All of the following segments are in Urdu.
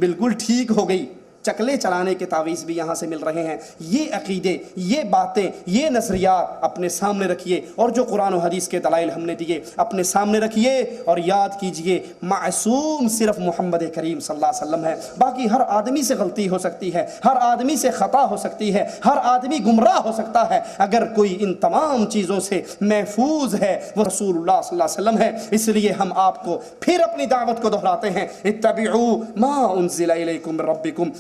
بالکل ٹھیک ہو گئی. چکلے چلانے کے تعویذ بھی یہاں سے مل رہے ہیں. یہ عقیدے، یہ باتیں، یہ نظریات اپنے سامنے رکھیے، اور جو قرآن و حدیث کے دلائل ہم نے دیے اپنے سامنے رکھیے، اور یاد کیجئے معصوم صرف محمد کریم صلی اللہ علیہ وسلم ہے. باقی ہر آدمی سے غلطی ہو سکتی ہے، ہر آدمی سے خطا ہو سکتی ہے، ہر آدمی گمراہ ہو سکتا ہے. اگر کوئی ان تمام چیزوں سے محفوظ ہے وہ رسول اللہ صلی اللہ علیہ وسلم ہے. اس لیے ہم آپ کو پھر اپنی دعوت کو دہراتے ہیں، اتبعوا ما انزل الیکم من ربکم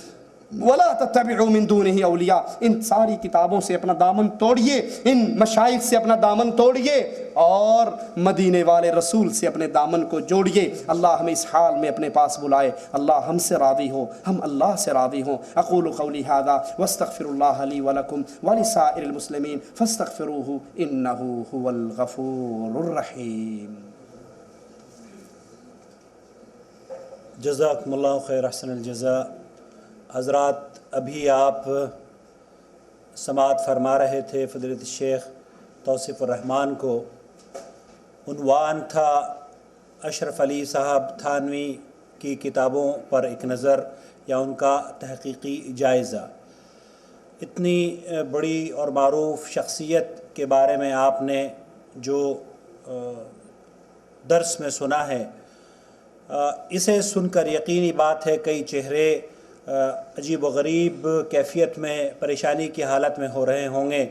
ولا تتبعوا من دونه اولیاء. ان ساری کتابوں سے اپنا دامن توڑیے، ان مشائخ سے اپنا دامن توڑیے، اور مدینے والے رسول سے اپنے دامن کو جوڑیے. اللہ ہمیں اس حال میں اپنے پاس بلائے، اللہ ہم سے راضی ہو، ہم اللہ سے راضی ہوں. اقول قولی ھذا واستغفر اللہ لی ولکم ولسائر المسلمین فاستغفروہ انہ ھو الغفور الرحیم. جزاکم اللہ خیر، احسن الجزاء. حضرات، ابھی آپ سماعت فرما رہے تھے فضیلت الشیخ توصیف الرحمان کو. عنوان تھا اشرف علی صاحب تھانوی کی کتابوں پر ایک نظر، یا ان کا تحقیقی جائزہ. اتنی بڑی اور معروف شخصیت کے بارے میں آپ نے جو درس میں سنا ہے، اسے سن کر یقینی بات ہے کئی چہرے عجیب و غریب کیفیت میں پریشانی کی حالت میں ہو رہے ہوں گے.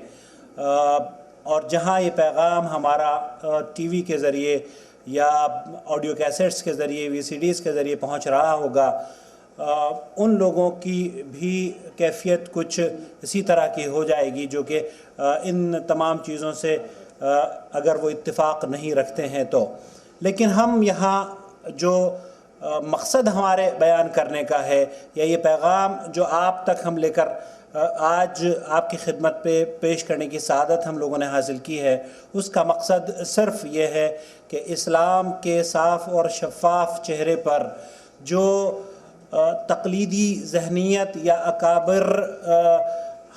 اور جہاں یہ پیغام ہمارا ٹی وی کے ذریعے یا آڈیو کیسٹس کے ذریعے، وی سی ڈیز کے ذریعے پہنچ رہا ہوگا، ان لوگوں کی بھی کیفیت کچھ اسی طرح کی ہو جائے گی جو کہ ان تمام چیزوں سے اگر وہ اتفاق نہیں رکھتے ہیں تو. لیکن ہم یہاں جو مقصد ہمارے بیان کرنے کا ہے، یا یہ پیغام جو آپ تک ہم لے کر آج آپ کی خدمت پہ پیش کرنے کی سعادت ہم لوگوں نے حاصل کی ہے، اس کا مقصد صرف یہ ہے کہ اسلام کے صاف اور شفاف چہرے پر جو تقلیدی ذہنیت یا اکابر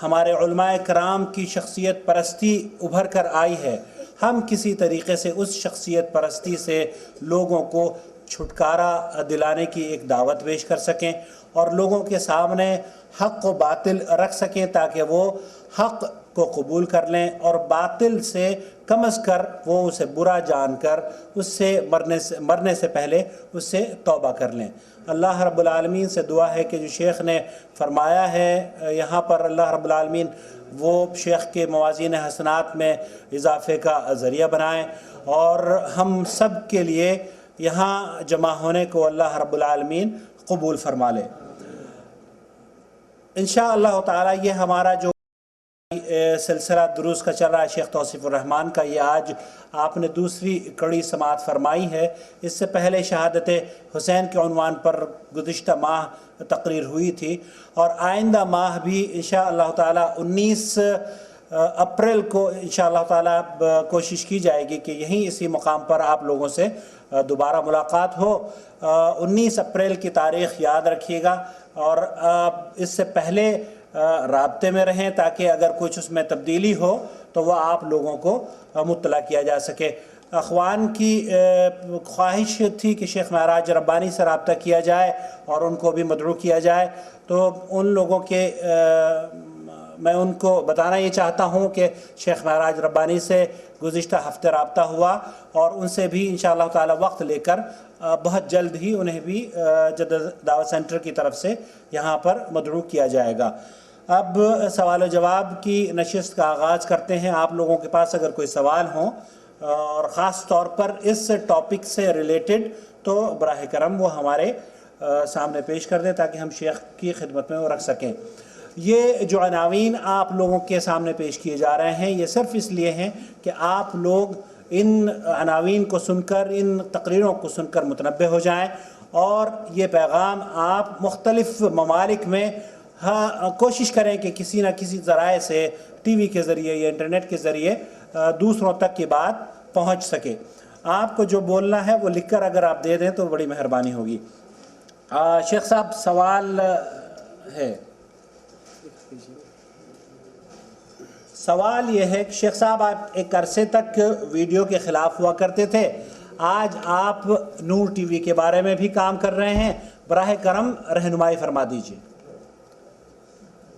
ہمارے علماء کرام کی شخصیت پرستی ابھر کر آئی ہے، ہم کسی طریقے سے اس شخصیت پرستی سے لوگوں کو چھٹکارا دلانے کی ایک دعوت پیش کر سکیں، اور لوگوں کے سامنے حق و باطل رکھ سکیں تاکہ وہ حق کو قبول کر لیں، اور باطل سے کم از کر وہ اسے برا جان کر اس سے مرنے سے پہلے اس سے توبہ کر لیں. اللہ رب العالمین سے دعا ہے کہ جو شیخ نے فرمایا ہے یہاں پر، اللہ رب العالمین وہ شیخ کے موازین حسنات میں اضافے کا ذریعہ بنائیں، اور ہم سب کے لیے یہاں جمع ہونے کو اللہ رب العالمین قبول فرما لے. انشاءاللہ تعالی یہ ہمارا جو سلسلہ دروس کا چل رہا ہے شیخ توصیف الرحمان کا، یہ آج آپ نے دوسری کڑی سماعت فرمائی ہے. اس سے پہلے شہادت حسین کے عنوان پر گزشتہ ماہ تقریر ہوئی تھی، اور آئندہ ماہ بھی انشاءاللہ تعالی 19 اپریل کو انشاءاللہ تعالی کوشش کی جائے گی کہ یہیں اسی مقام پر آپ لوگوں سے دوبارہ ملاقات ہو. 19 اپریل کی تاریخ یاد رکھیے گا، اور اس سے پہلے رابطے میں رہیں تاکہ اگر کچھ اس میں تبدیلی ہو تو وہ آپ لوگوں کو مطلع کیا جا سکے. اخوان کی خواہش تھی کہ شیخ معراج ربانی سے رابطہ کیا جائے اور ان کو بھی مدعو کیا جائے، تو ان لوگوں کے میں ان کو بتانا یہ چاہتا ہوں کہ شیخ معراج ربانی سے گزشتہ ہفتے رابطہ ہوا، اور ان سے بھی انشاءاللہ تعالی وقت لے کر بہت جلد ہی انہیں بھی جدید دعوت سینٹر کی طرف سے یہاں پر مدعو کیا جائے گا. اب سوال و جواب کی نشست کا آغاز کرتے ہیں. آپ لوگوں کے پاس اگر کوئی سوال ہوں اور خاص طور پر اس ٹاپک سے ریلیٹڈ، تو براہ کرم وہ ہمارے سامنے پیش کر دیں تاکہ ہم شیخ کی خدمت میں وہ رکھ سکیں. یہ جو عناوین آپ لوگوں کے سامنے پیش کیے جا رہے ہیں یہ صرف اس لیے ہیں کہ آپ لوگ ان عناوین کو سن کر، ان تقریروں کو سن کر متنبہ ہو جائیں، اور یہ پیغام آپ مختلف ممالک میں کوشش کریں کہ کسی نہ کسی ذرائع سے، ٹی وی کے ذریعے یا انٹرنیٹ کے ذریعے دوسروں تک کی بات پہنچ سکے. آپ کو جو بولنا ہے وہ لکھ کر اگر آپ دے دیں تو بڑی مہربانی ہوگی. شیخ صاحب سوال ہے. سوال یہ ہے کہ شیخ صاحب آپ ایک عرصے تک ویڈیو کے خلاف ہوا کرتے تھے، آج آپ نور ٹی وی کے بارے میں بھی کام کر رہے ہیں، براہ کرم رہنمائی فرما دیجیے۔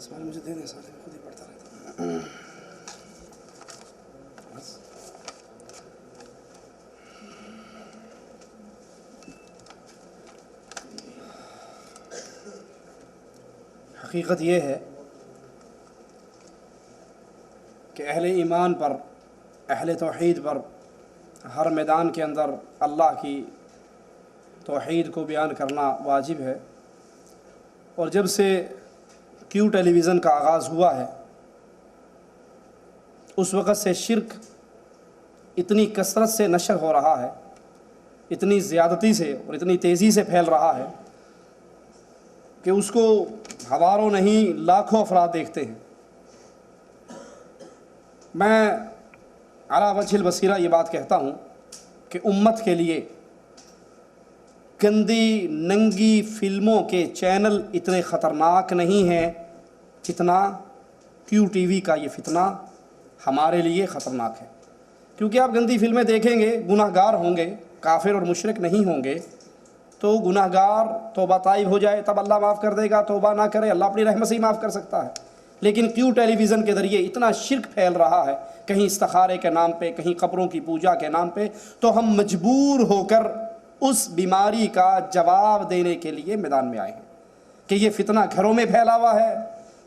سوال مجھے دے دیں، سارے خود ہی پڑھتا رہتا ہوں۔ حقیقت یہ ہے کہ اہل ایمان پر، اہل توحید پر ہر میدان کے اندر اللہ کی توحید کو بیان کرنا واجب ہے، اور جب سے کیو ٹیلی ویژن کا آغاز ہوا ہے اس وقت سے شرک اتنی کثرت سے نشر ہو رہا ہے، اتنی زیادتی سے اور اتنی تیزی سے پھیل رہا ہے کہ اس کو ہزاروں نہیں لاکھوں افراد دیکھتے ہیں۔ میں علی وجہ البصیرہ یہ بات کہتا ہوں کہ امت کے لیے گندی ننگی فلموں کے چینل اتنے خطرناک نہیں ہیں جتنا کیو ٹی وی کا یہ فتنہ ہمارے لیے خطرناک ہے، کیونکہ آپ گندی فلمیں دیکھیں گے، گناہ گار ہوں گے، کافر اور مشرک نہیں ہوں گے، تو گناہ گار توبہ طائب ہو جائے تب اللہ معاف کر دے گا، توبہ نہ کرے اللہ اپنی رحمت سے ہی معاف کر سکتا ہے۔ لیکن کیو ٹیلی ویژن کے ذریعے اتنا شرک پھیل رہا ہے، کہیں استخارے کے نام پہ، کہیں قبروں کی پوجا کے نام پہ، تو ہم مجبور ہو کر اس بیماری کا جواب دینے کے لیے میدان میں آئے ہیں کہ یہ فتنہ گھروں میں پھیلا ہوا ہے۔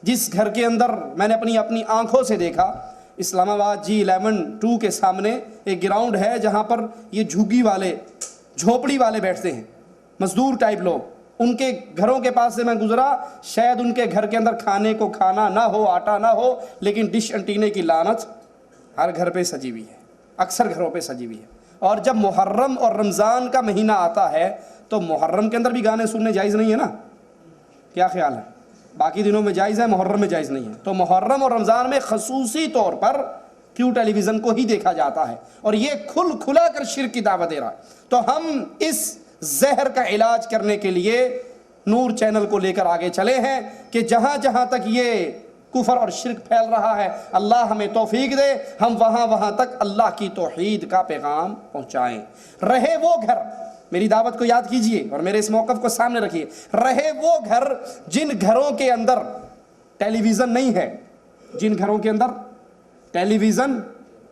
جس گھر کے اندر میں نے اپنی آنکھوں سے دیکھا، اسلام آباد G11-2 کے سامنے ایک گراؤنڈ ہے جہاں پر یہ جھگی والے، جھوپڑی والے بیٹھتے ہیں، مزدور ٹائپ لوگ، ان کے گھروں کے پاس سے میں گزرا، شاید ان کے گھر کے اندر کھانے کو کھانا نہ ہو، آٹا نہ ہو، لیکن ڈش انٹینے کی لعنت ہر گھر پہ سجی ہوئی ہے، اکثر گھروں پہ سجی ہوئی ہے۔ اور جب محرم اور رمضان کا مہینہ آتا ہے تو محرم کے اندر بھی گانے سننے جائز نہیں ہے نا؟ کیا خیال ہے؟ باقی دنوں میں جائز ہے، محرم میں جائز نہیں ہے، تو محرم اور رمضان میں خصوصی طور پر کیو ٹیلی ویژن کو ہی دیکھا جاتا ہے، اور یہ کھلا کر شرک کی دعوت دے رہا ہے۔ تو ہم اس زہر کا علاج کرنے کے لیے نور چینل کو لے کر آگے چلے ہیں کہ جہاں جہاں تک یہ کفر اور شرک پھیل رہا ہے، اللہ ہمیں توفیق دے، ہم وہاں تک اللہ کی توحید کا پیغام پہنچائیں۔ رہے وہ گھر، میری دعوت کو یاد کیجئے اور میرے اس موقف کو سامنے رکھیے، رہے وہ گھر جن گھروں کے اندر ٹیلی ویژن نہیں ہے، جن گھروں کے اندر ٹیلی ویژن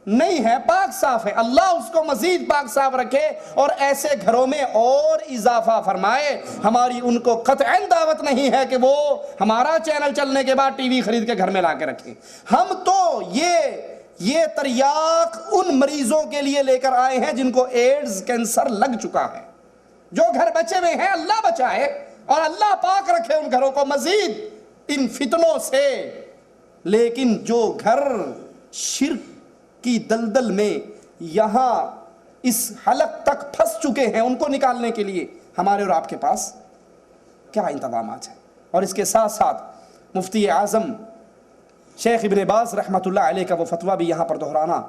نہیں ہے، پاک صاف ہے، اللہ اس کو مزید پاک صاف رکھے اور ایسے گھروں میں اور اضافہ فرمائے۔ ہماری ان کو قطعاً دعوت نہیں ہے کہ وہ ہمارا چینل چلنے کے بعد ٹی وی خرید کے گھر میں لا کے رکھیں۔ ہم تو یہ تریاق ان مریضوں کے لیے لے کر آئے ہیں جن کو ایڈز کینسر لگ چکا ہے، جو گھر بچے ہوئے ہیں اللہ بچائے اور اللہ پاک رکھے ان گھروں کو مزید ان فتنوں سے۔ لیکن جو گھر شرک کی دلدل میں یہاں اس حلق تک پھنس چکے ہیں، ان کو نکالنے کے لیے ہمارے اور آپ کے پاس کیا انتظامات ہیں۔ اور اس کے ساتھ ساتھ مفتی اعظم شیخ ابن باز رحمۃ اللہ علیہ کا وہ فتویٰ بھی یہاں پر دہرانا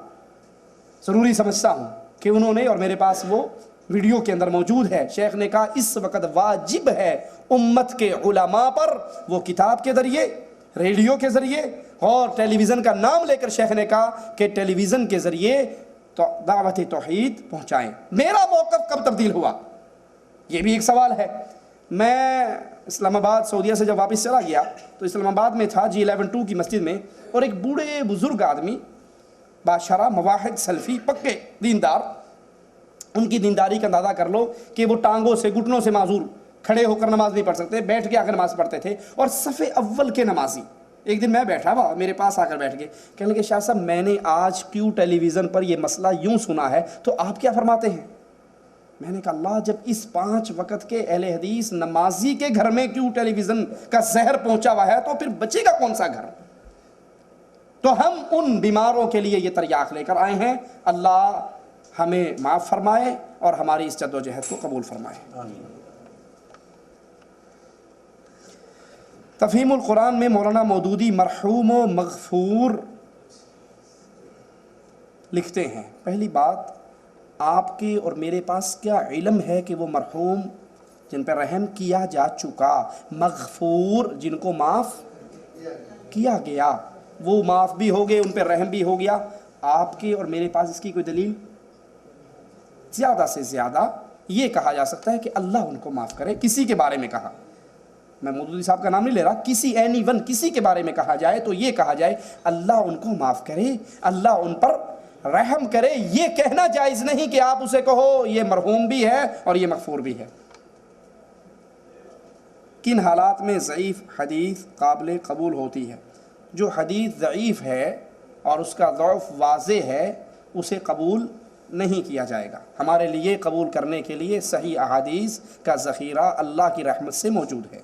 ضروری سمجھتا ہوں کہ انہوں نے، اور میرے پاس وہ ویڈیو کے اندر موجود ہے، شیخ نے کہا اس وقت واجب ہے امت کے علماء پر، وہ کتاب کے ذریعے، ریڈیو کے ذریعے اور ٹیلی ویژن کا نام لے کر شیخ نے کہا کہ ٹیلی ویژن کے ذریعے تو دعوت توحید پہنچائیں۔ میرا موقف کب تبدیل ہوا، یہ بھی ایک سوال ہے۔ میں اسلام آباد سعودیہ سے جب واپس چلا گیا تو اسلام آباد میں تھا G11-2 کی مسجد میں، اور ایک بوڑھے بزرگ آدمی باشرہ مواحد سلفی پکے دیندار، ان کی دینداری کا اندازہ کر لو کہ وہ ٹانگوں سے گھٹنوں سے معذور، کھڑے ہو کر نماز نہیں پڑھ سکتے، بیٹھ کے آ کر نماز پڑھتے تھے، اور صف اول کے نمازی۔ ایک دن میں بیٹھا ہوا، میرے پاس آ کر بیٹھ گئے، کہنے لگے شاہ صاحب میں نے آج کیو ٹیلی ویژن پر یہ مسئلہ یوں سنا ہے، تو آپ کیا فرماتے ہیں؟ میں نے کہا اللہ، جب اس 5 وقت کے اہل حدیث نمازی کے گھر میں کیو ٹیلی ویژن کا زہر پہنچا ہوا ہے تو پھر بچے گا کون سا گھر؟ تو ہم ان بیماروں کے لیے یہ تریاق لے کر آئے ہیں۔ اللہ ہمیں معاف فرمائے اور ہماری اس جدوجہد کو قبول فرمائے۔ تفہیم القرآن میں مولانا مودودی مرحوم و مغفور لکھتے ہیں، پہلی بات آپ کے اور میرے پاس کیا علم ہے کہ وہ مرحوم جن پر رحم کیا جا چکا، مغفور جن کو معاف کیا گیا، وہ معاف بھی ہو گئے، ان پہ رحم بھی ہو گیا؟ آپ کے اور میرے پاس اس کی کوئی دلیل؟ زیادہ سے زیادہ یہ کہا جا سکتا ہے کہ اللہ ان کو معاف کرے. کسی کے بارے میں کہا, میں مودودی صاحب کا نام نہیں لے رہا, کسی اینی ون کسی کے بارے میں کہا جائے تو یہ کہا جائے اللہ ان کو معاف کرے, اللہ ان پر رحم کرے. یہ کہنا جائز نہیں کہ آپ اسے کہو یہ مرحوم بھی ہے اور یہ مغفور بھی ہے. کن حالات میں ضعیف حدیث قابل قبول ہوتی ہے؟ جو حدیث ضعیف ہے اور اس کا ضعف واضح ہے اسے قبول نہیں کیا جائے گا. ہمارے لیے قبول کرنے کے لیے صحیح احادیث کا ذخیرہ اللہ کی رحمت سے موجود ہے.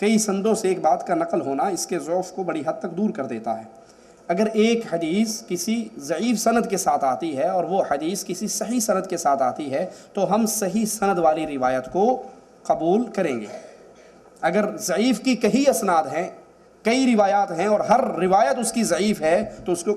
کئی سندوں سے ایک بات کا نقل ہونا اس کے ضعف کو بڑی حد تک دور کر دیتا ہے. اگر ایک حدیث کسی ضعیف سند کے ساتھ آتی ہے اور وہ حدیث کسی صحیح سند کے ساتھ آتی ہے تو ہم صحیح سند والی روایت کو قبول کریں گے. اگر ضعیف کی کئی اسناد ہیں, کئی روایات ہیں اور ہر روایت اس کی ضعیف ہے تو اس کو